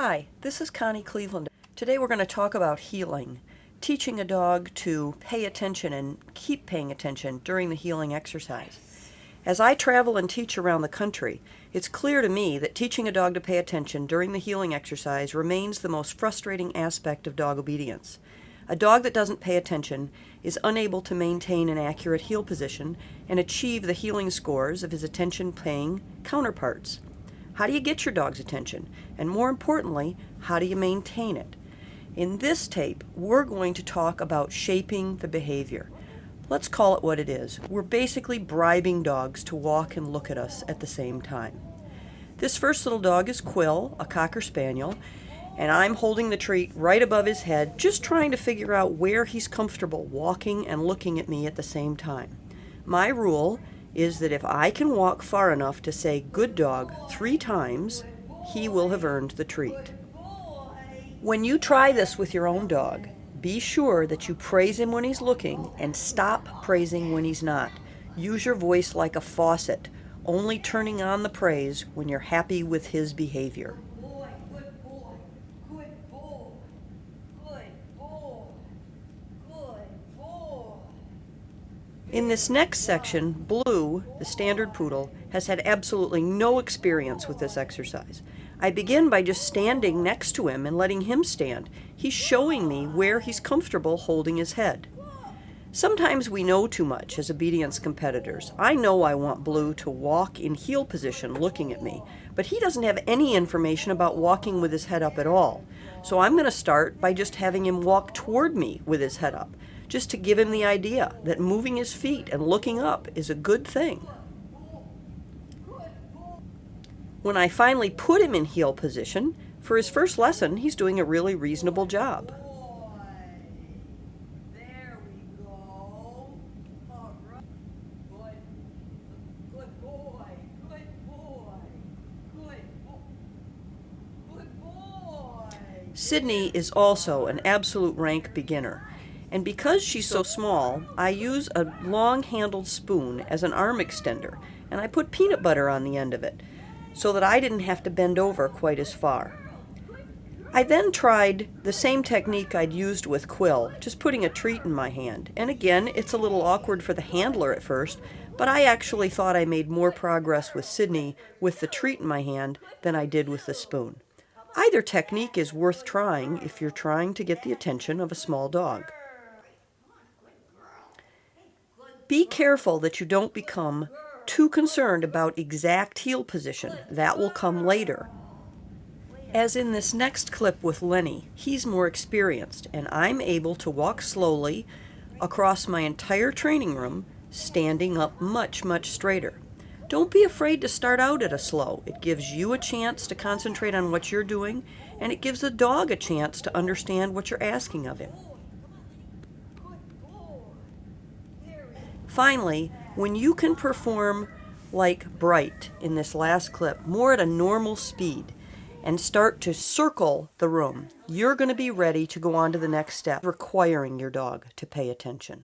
Hi, this is Connie Cleveland. Today we're going to talk about heeling, teaching a dog to pay attention and keep paying attention during the heeling exercise. As I travel and teach around the country, it's clear to me that teaching a dog to pay attention during the heeling exercise remains the most frustrating aspect of dog obedience. A dog that doesn't pay attention is unable to maintain an accurate heel position and achieve the heeling scores of his attention-paying counterparts. How do you get your dog's attention? And more importantly, how do you maintain it? In this tape, we're going to talk about shaping the behavior. Let's call it what it is. We're basically bribing dogs to walk and look at us at the same time. This first little dog is Quill, a Cocker Spaniel, and I'm holding the treat right above his head, just trying to figure out where he's comfortable walking and looking at me at the same time. My rule is that if I can walk far enough to say "good dog" 3 times, he will have earned the treat. When you try this with your own dog, be sure that you praise him when he's looking and stop praising when he's not. Use your voice like a faucet, only turning on the praise when you're happy with his behavior. In this next section, Blue, the standard poodle, has had absolutely no experience with this exercise. I begin by just standing next to him and letting him stand. He's showing me where he's comfortable holding his head. Sometimes we know too much as obedience competitors. I know I want Blue to walk in heel position looking at me, but he doesn't have any information about walking with his head up at all. So I'm going to start by just having him walk toward me with his head up, just to give him the idea that moving his feet and looking up is a good thing. When I finally put him in heel position, for his first lesson, he's doing a really reasonable job. Sydney is also an absolute rank beginner. And because she's so small, I use a long-handled spoon as an arm extender, and I put peanut butter on the end of it, so that I didn't have to bend over quite as far. I then tried the same technique I'd used with Quill, just putting a treat in my hand. And again, it's a little awkward for the handler at first, but I actually thought I made more progress with Sydney with the treat in my hand than I did with the spoon. Either technique is worth trying if you're trying to get the attention of a small dog. Be careful that you don't become too concerned about exact heel position. That will come later. As in this next clip with Lenny, he's more experienced, and I'm able to walk slowly across my entire training room, standing up much, much straighter. Don't be afraid to start out at a slow. It gives you a chance to concentrate on what you're doing, and it gives the dog a chance to understand what you're asking of him. Finally, when you can perform like Bright in this last clip, more at a normal speed, and start to circle the room, you're going to be ready to go on to the next step, requiring your dog to pay attention.